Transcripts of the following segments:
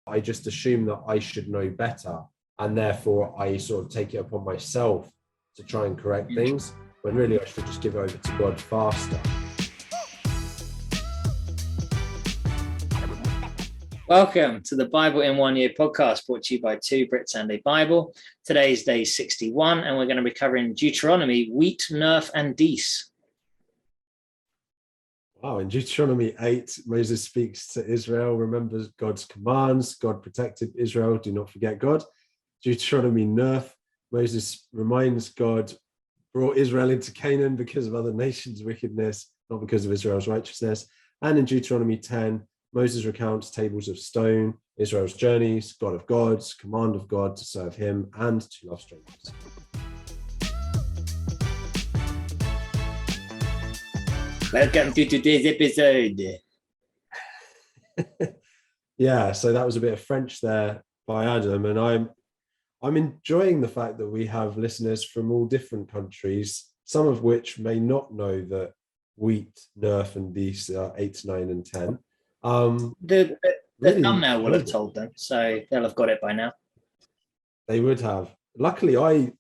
I just assume that I should know better, and therefore I sort of take it upon myself to try and correct things, when really I should just give it over to God faster. Welcome to the Bible in 1 Year podcast, brought to you by two Brits and a Bible. Today's day 61, and we're going to be covering Deuteronomy, wheat, nerf, and deece. Wow, in Deuteronomy 8, Moses speaks to Israel, remembers God's commands. God protected Israel, do not forget God. Deuteronomy nerf, Moses reminds God brought Israel into Canaan because of other nations' wickedness, not because of Israel's righteousness. And in Deuteronomy 10, Moses recounts tables of stone, Israel's journeys, God of gods, command of God to serve him and to love strangers. Welcome to today's episode. Yeah, so that was a bit of French there by Adam, and I'm enjoying the fact that we have listeners from all different countries, some of which may not know that wheat, nerf, and deece are 8, 9, and 10. The really thumbnail will have told them, so they'll have got it by now. They would have. Luckily, I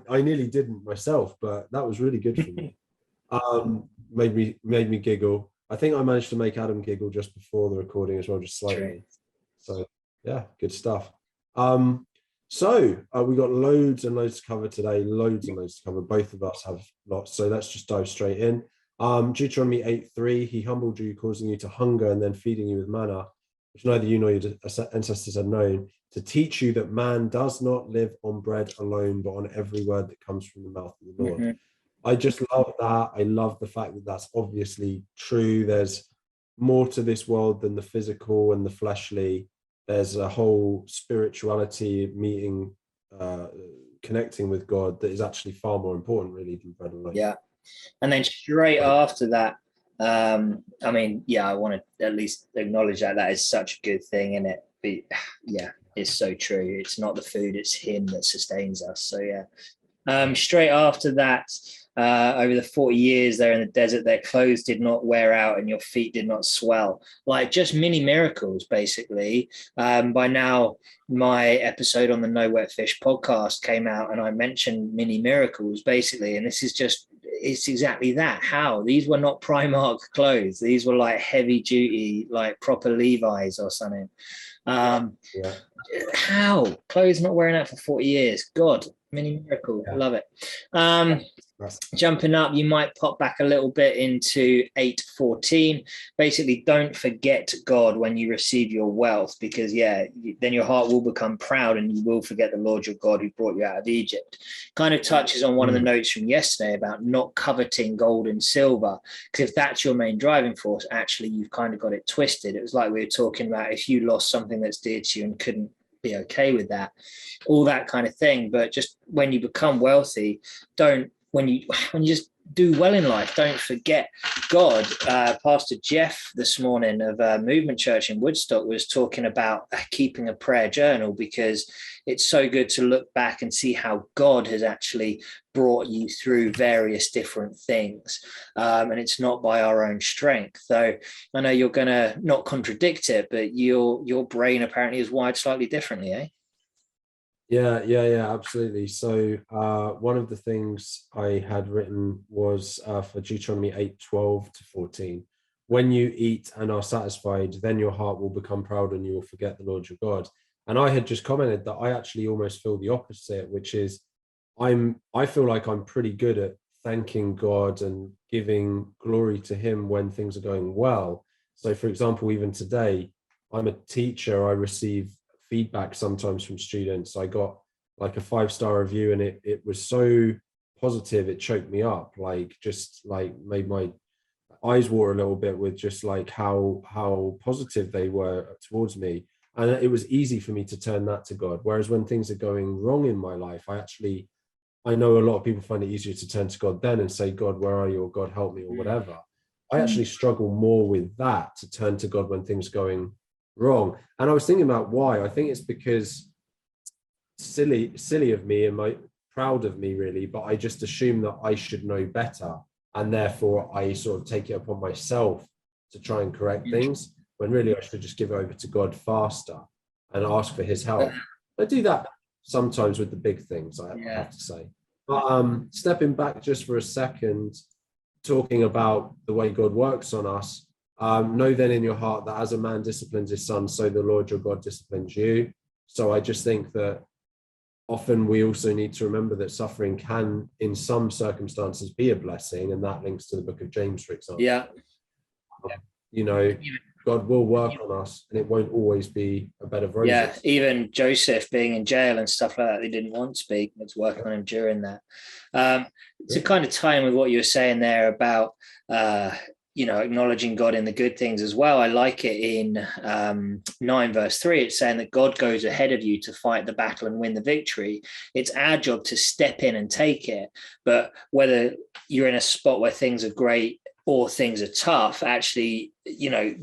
nearly didn't myself, but that was really good for me. Made me giggle. I think I managed to make Adam giggle just before the recording as well, just slightly. True. So yeah, good stuff. So we got loads and loads to cover today, loads and loads to cover. Both of us have lots, so let's just dive straight in. Deuteronomy 8:3, he humbled you, causing you to hunger and then feeding you with manna, which neither you nor your ancestors had known, to teach you that man does not live on bread alone, but on every word that comes from the mouth of the Lord. Mm-hmm. I just love that. I love the fact that that's obviously true. There's more to this world than the physical and the fleshly. There's a whole spirituality, meeting, connecting with God that is actually far more important, really, than bread alone. Yeah. And then straight after that, I want to at least acknowledge that is such a good thing, isn't it? But yeah, it's so true. It's not the food, it's him that sustains us. So yeah. Straight after that, over the 40 years there in the desert, their clothes did not wear out and your feet did not swell. Like just mini miracles, basically. By now, my episode on the No Wet Fish podcast came out and I mentioned mini miracles, basically. And this is just, it's exactly that. How? These were not Primark clothes. These were like heavy duty, like proper Levi's or something. How? Clothes not wearing out for 40 years. God, mini miracle. Yeah. Love it. Jumping up, you might pop back a little bit into 8:14. Basically, don't forget God when you receive your wealth, because then your heart will become proud and you will forget the Lord your God who brought you out of Egypt. Kind of touches on one of the notes from yesterday about not coveting gold and silver, because if that's your main driving force, actually you've kind of got it twisted. It was like we were talking about if you lost something that's dear to you and couldn't be okay with that, all that kind of thing. But just when you become wealthy, when you just do well in life, don't forget God. Pastor Jeff this morning of Movement Church in Woodstock was talking about keeping a prayer journal, because it's so good to look back and see how God has actually brought you through various different things. And it's not by our own strength. Though I know you're going to not contradict it, but your brain apparently is wired slightly differently, eh? Yeah, absolutely. So one of the things I had written was for Deuteronomy 8:12-14. When you eat and are satisfied, then your heart will become proud and you will forget the Lord your God. And I had just commented that I actually almost feel the opposite, which is I feel like I'm pretty good at thanking God and giving glory to him when things are going well. So for example, even today, I'm a teacher. I receive feedback sometimes from students. I got like a 5-star review and it was so positive, it choked me up, just made my eyes water a little bit with just like how positive they were towards me. And it was easy for me to turn that to God. Whereas when things are going wrong in my life, I know a lot of people find it easier to turn to God then and say, God, where are you? Or God, help me, or whatever. I actually struggle more with that, to turn to God when things are going wrong. And I was thinking about why. I think it's because silly of me and proud of me, really, but I just assume that I should know better, and therefore I sort of take it upon myself to try and correct things, when really I should just give it over to God faster. and ask for his help. I do that sometimes with the big things, I have to say. But stepping back just for a second, talking about the way God works on us, know then in your heart that as a man disciplines his son, so the Lord your God disciplines you. So I just think that often we also need to remember that suffering can, in some circumstances, be a blessing, and that links to the book of James, for example. You know, God will work on us, and it won't always be a bed of roses. Yeah, even Joseph being in jail and stuff like that, they didn't want to speak. It's working on him during that. To kind of tie in with what you were saying there about, acknowledging God in the good things as well. I like it in 9 verse 3. It's saying that God goes ahead of you to fight the battle and win the victory. It's our job to step in and take it. But whether you're in a spot where things are great or things are tough, actually,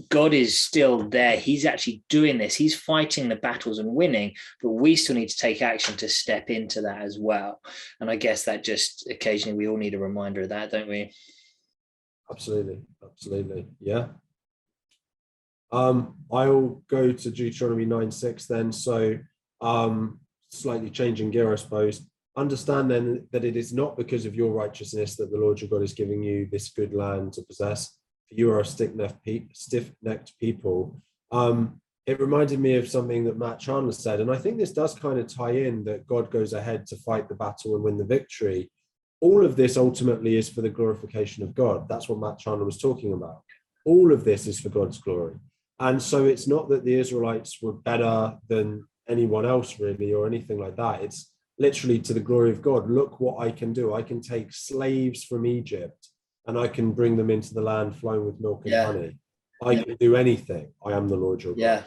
God is still there. He's actually doing this. He's fighting the battles and winning, but we still need to take action to step into that as well. And I guess that just occasionally we all need a reminder of that, don't we? Absolutely. Yeah. I'll go to Deuteronomy 9:6 then. So slightly changing gear, I suppose. Understand then that it is not because of your righteousness that the Lord your God is giving you this good land to possess. For you are a stiff-necked people. It reminded me of something that Matt Chandler said, and I think this does kind of tie in that God goes ahead to fight the battle and win the victory. All of this ultimately is for the glorification of God. That's what Matt Chandler was talking about. All of this is for God's glory. And so it's not that the Israelites were better than anyone else really or anything like that. It's literally to the glory of God. Look what I can do. I can take slaves from Egypt and I can bring them into the land flowing with milk and honey. I can do anything. I am the Lord your God.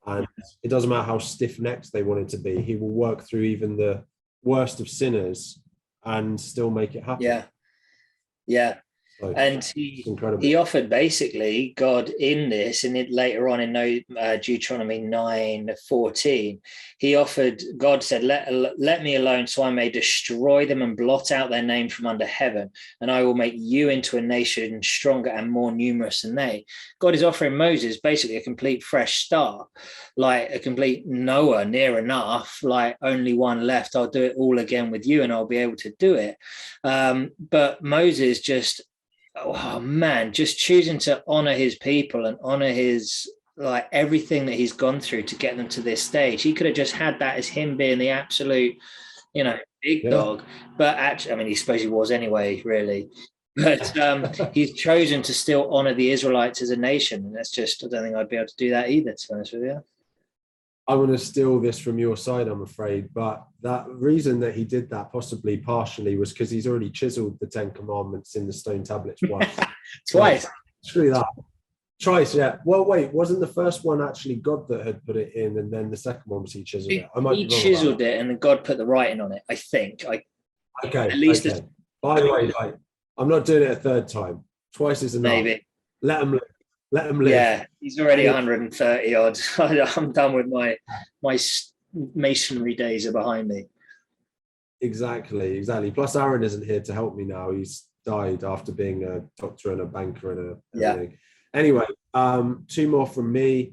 And it doesn't matter how stiff-necked they want it to be. He will work through even the worst of sinners and still make it happen. So, and he offered basically God in this, and it later on in Deuteronomy 9:14, God said, let me alone so I may destroy them and blot out their name from under heaven, and I will make you into a nation stronger and more numerous than they. God is offering Moses basically a complete fresh start, like a complete Noah, near enough, like only one left. I'll do it all again with you and I'll be able to do it. But Moses just choosing to honor his people and honor his, like, everything that he's gone through to get them to this stage. He could have just had that as him being the absolute, big dog. But actually, I mean, he suppose he was anyway, really. But he's chosen to still honor the Israelites as a nation. And that's just, I don't think I'd be able to do that either, to be honest with you. I want to steal this from your side, I'm afraid, but that reason that he did that possibly partially was because he's already chiseled the 10 commandments in the stone tablets once. Twice. Screw that. Twice, yeah. Well, wait, wasn't the first one actually God that had put it in, and then the second one was he chiseled it? He chiseled it, and then God put the writing on it, I think. Okay. At least by the way, I'm not doing it a third time. Twice is enough. Maybe. Let him live. Yeah, he's already 130 odd. I'm done with my masonry days are behind me. Exactly. Plus, Aaron isn't here to help me now. He's died after being a doctor and a banker and everything. Anyway, 2 more from me.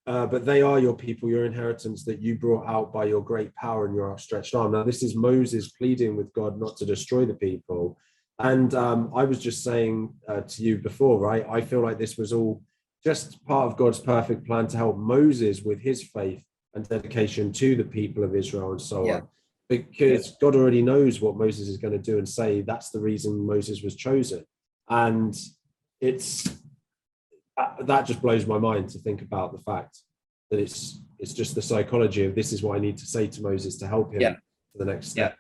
But they are your people, your inheritance that you brought out by your great power and your outstretched arm. Now, this is Moses pleading with God not to destroy the people. And I was just saying to you before, right? I feel like this was all just part of God's perfect plan to help Moses with his faith and dedication to the people of Israel and so on. Because God already knows what Moses is going to do and say that's the reason Moses was chosen. And that just blows my mind to think about the fact that it's just the psychology of this is what I need to say to Moses to help him for the next step.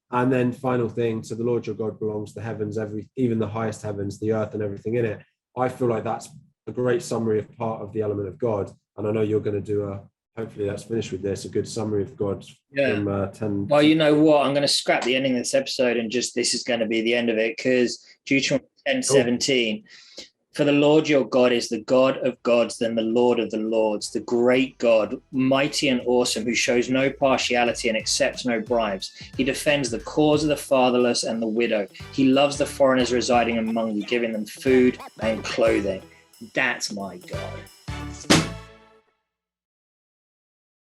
And then final thing, so the Lord your God belongs to the heavens, even the highest heavens, the earth and everything in it. I feel like that's a great summary of part of the element of God. And I know you're going to do hopefully that's finished with this, a good summary of God from 10. Well, you know what? I'm going to scrap the ending of this episode and this is going to be the end of it, because Deuteronomy 10:17. For the Lord your God is the God of gods, then the Lord of the lords, the great God, mighty and awesome, who shows no partiality and accepts no bribes. He defends the cause of the fatherless and the widow. He loves the foreigners residing among you, giving them food and clothing. That's my God.